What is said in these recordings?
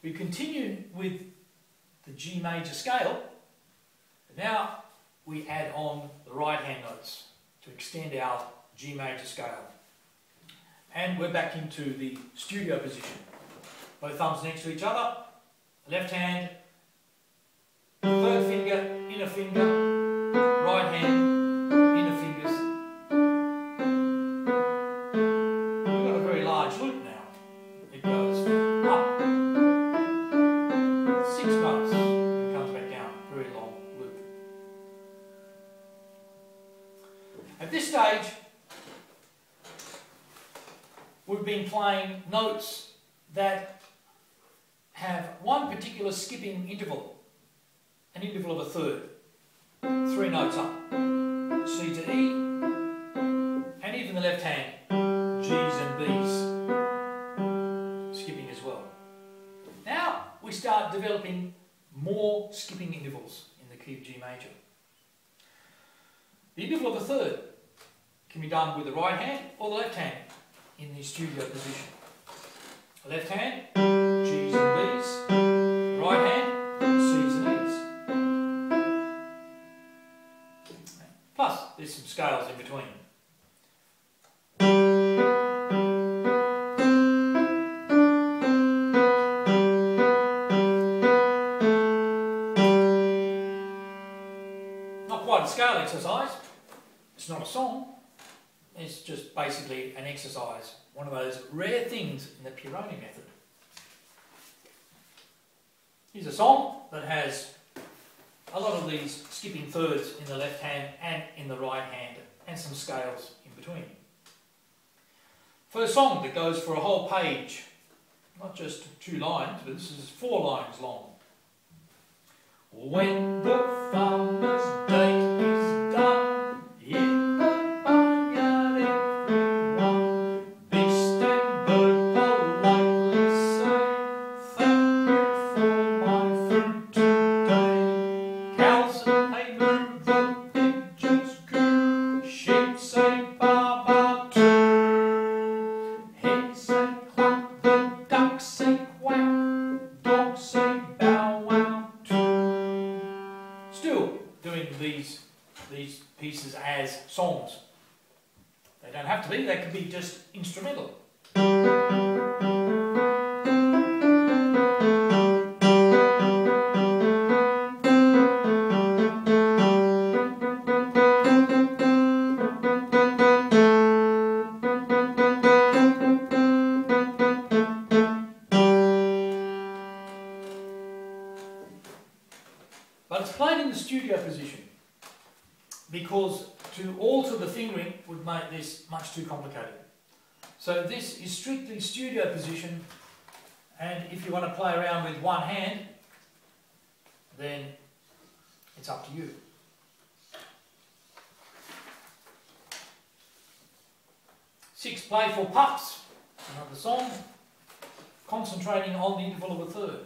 We continue with the G major scale, but now we add on the right hand notes to extend our G major scale. And we're back into the studio position. Both thumbs next to each other, left hand, third finger, inner finger, right hand, inner fingers. We've got a very large loop now. It goes up 6 notes and comes back down, very long loop. At this stage, we've been playing notes that have one particular skipping interval, an interval of a third, 3 notes up, C to E, and even the left hand, G's and B's, skipping as well. Now we start developing more skipping intervals in the key of G major. The interval of a third can be done with the right hand or the left hand in the studio position. Left hand, G's and B's, right hand, C's and E's. Plus, there's some scales in between. Not quite a scale exercise, it's not a song. It's just basically an exercise, one of those rare things in the Pieroni method. Here's a song that has a lot of these skipping thirds in the left hand and in the right hand, and some scales in between. First song that goes for a whole page, not just 2 lines, but this is 4 lines long. When the farmer's day is done, these pieces as songs. They don't have to be, they could be just instrumental. But it's played in the studio position, because to alter the fingering would make this much too complicated. So this is strictly studio position, and if you want to play around with one hand, then it's up to you. Six Playful Pups, another song, concentrating on the interval of a third.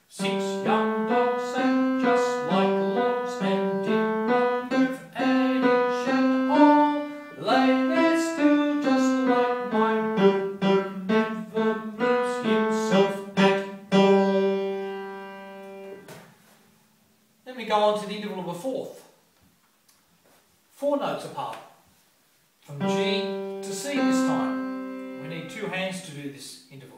6 young dogs sat just like logs and did not move an inch at all. Lay there still just like my boo-boo never moves himself at all. Then we go on to the interval of a fourth. 4 notes apart, from G to C this time. We need 2 hands to do this interval.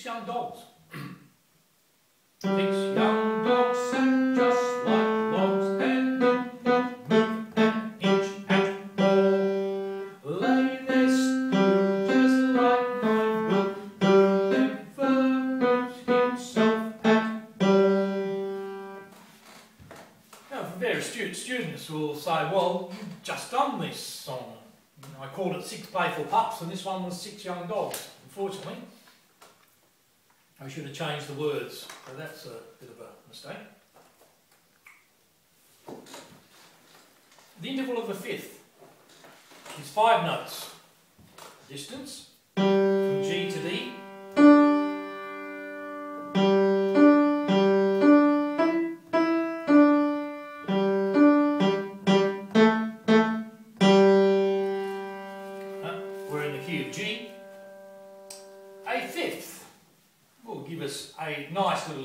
Young dogs. 6 young dogs sat just like logs and did not move an inch at all. Lay there still just like my book, who never moves himself at all. Now, for various students will say, well, you've just done this song. I called it 6 Playful Pups, and this one was 6 young dogs. Unfortunately, I should have changed the words, so that's a bit of a mistake. The interval of the fifth is 5 notes. Distance from G to D.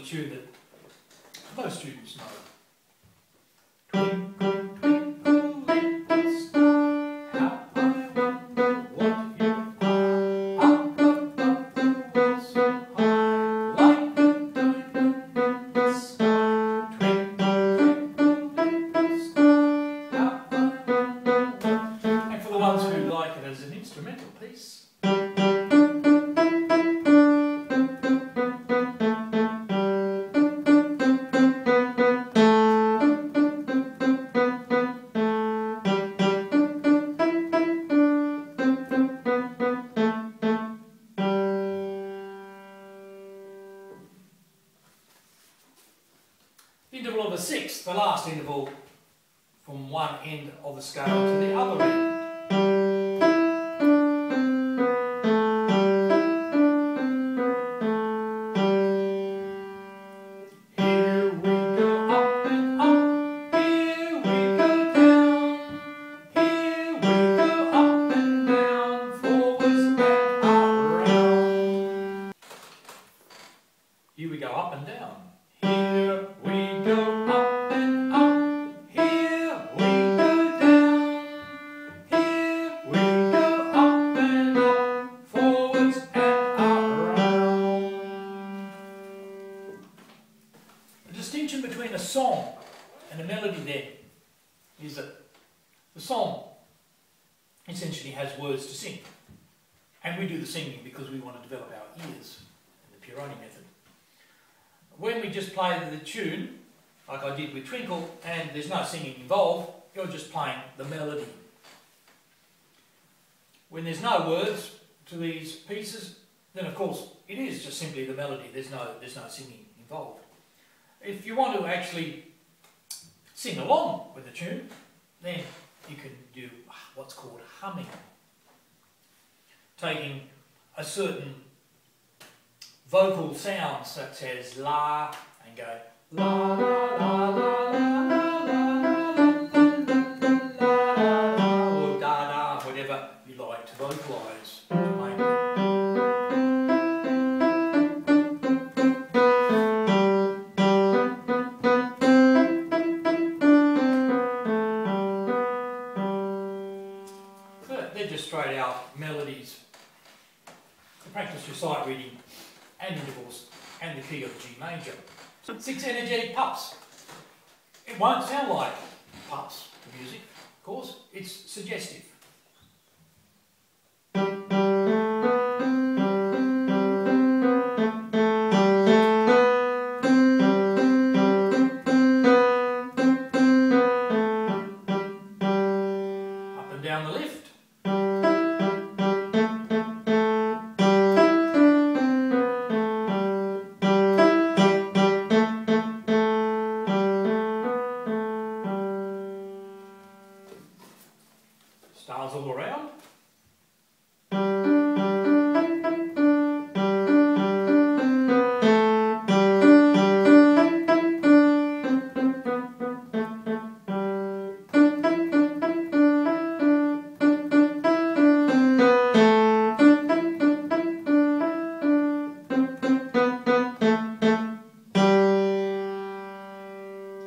tune that most students know. Twinkle, twinkle, little star, how I wonder what you are. Up above the world so high, like a diamond in the sky. Twinkle, twinkle, little star, how I wonder what. And for the ones who like it as an instrumental piece. Interval of a sixth, the last interval from one end of the scale to the other end. Here we go up and up, here we go down, here we go up and down, forwards and around. Here we go up and down. Here we go up and up, here we go down, here we go up and up, forwards and around. The distinction between a song and a melody then is that the song essentially has words to sing, and we do the singing because we want to develop our ears in the Pieroni method. When we just play the tune, like I did with Twinkle, and there's no singing involved, you're just playing the melody. When there's no words to these pieces, then of course it is just simply the melody, there's no singing involved. If you want to actually sing along with the tune, then you can do what's called humming. Taking a certain vocal sound such as la and go la la la la la la or da da, whatever you like to vocalise to make it. They're just straight out melodies. To practice your sight reading and intervals, and the key of G major. 6 energetic puffs. It won't sound like puffs, the music, of course, it's suggestive. Up and down the lift. Stars all around.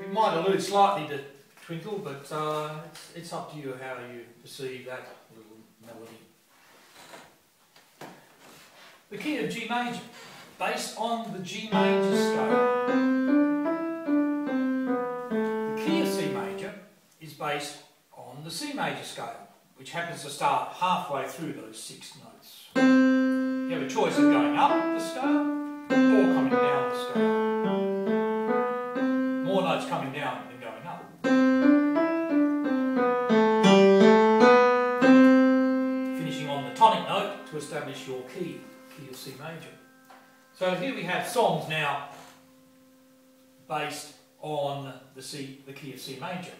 It might allude slightly to Twinkle, but it's up to you how you perceive that little melody. The key of G major, based on the G major scale. The key of C major is based on the C major scale, which happens to start halfway through those 6 notes. You have a choice of going up the scale or coming down the scale. More notes coming down than going up. Finishing on the tonic note to establish your key of C major. So here we have songs now based on the key of C major.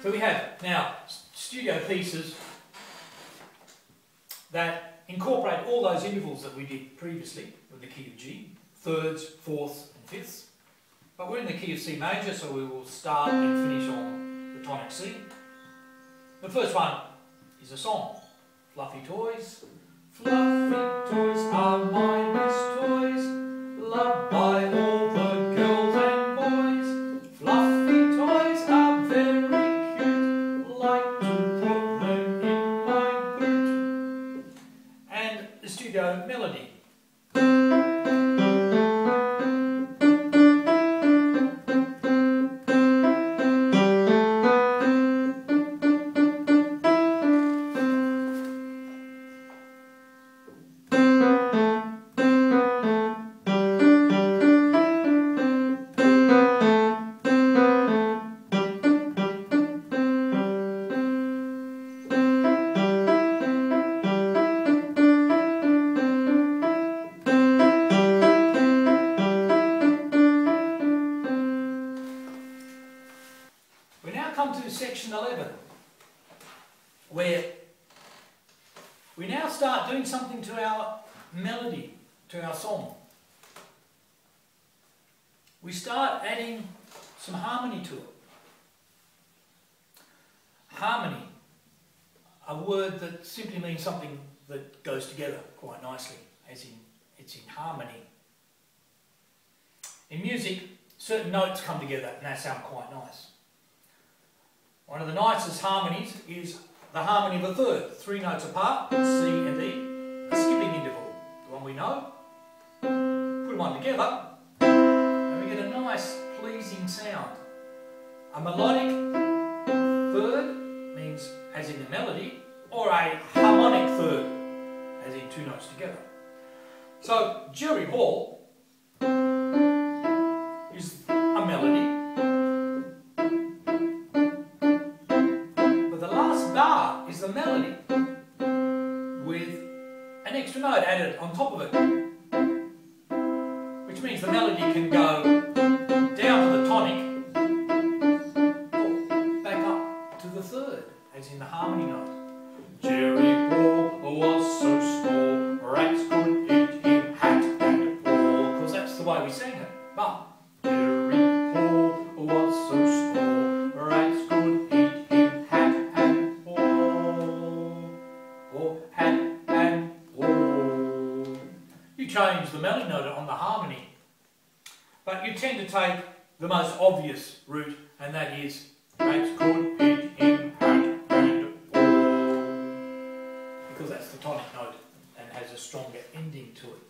So we have now studio pieces that incorporate all those intervals that we did previously with the key of G, thirds, fourths and fifths. but we're in the key of C major, so we will start and finish on the tonic C. The first one is a song, Fluffy Toys. Fluffy toys are my best toys, loved by all the girls and boys. Fluffy toys are very cute, like to put them in my boot. And the studio melody. We now come to section 11, where we now start doing something to our melody, to our song. We start adding some harmony to it. Harmony, a word that simply means something that goes together quite nicely, as in it's in harmony. In music, certain notes come together and they sound quite nice. One of the nicest harmonies is the harmony of a third, 3 notes apart, C and E, a skipping interval, the one we know. Put them on together, and we get a nice, pleasing sound. A melodic third means as in the melody, or a harmonic third, as in 2 notes together. So, Jerry Hall is a melody. Is the melody with an extra note added on top of it, which means the melody can go down to the tonic or back up to the third, as in the harmony note. Jerry Paul was so small, rats could eat him hat and all, because that's the way we sang it. But Jerry Paul was so small, rats could eat him hat and or hat and all. You change the melody note on the harmony, but you tend to take the most obvious route, and that is rats could eat him hat and all, because that's the tonic note and has a stronger ending to it.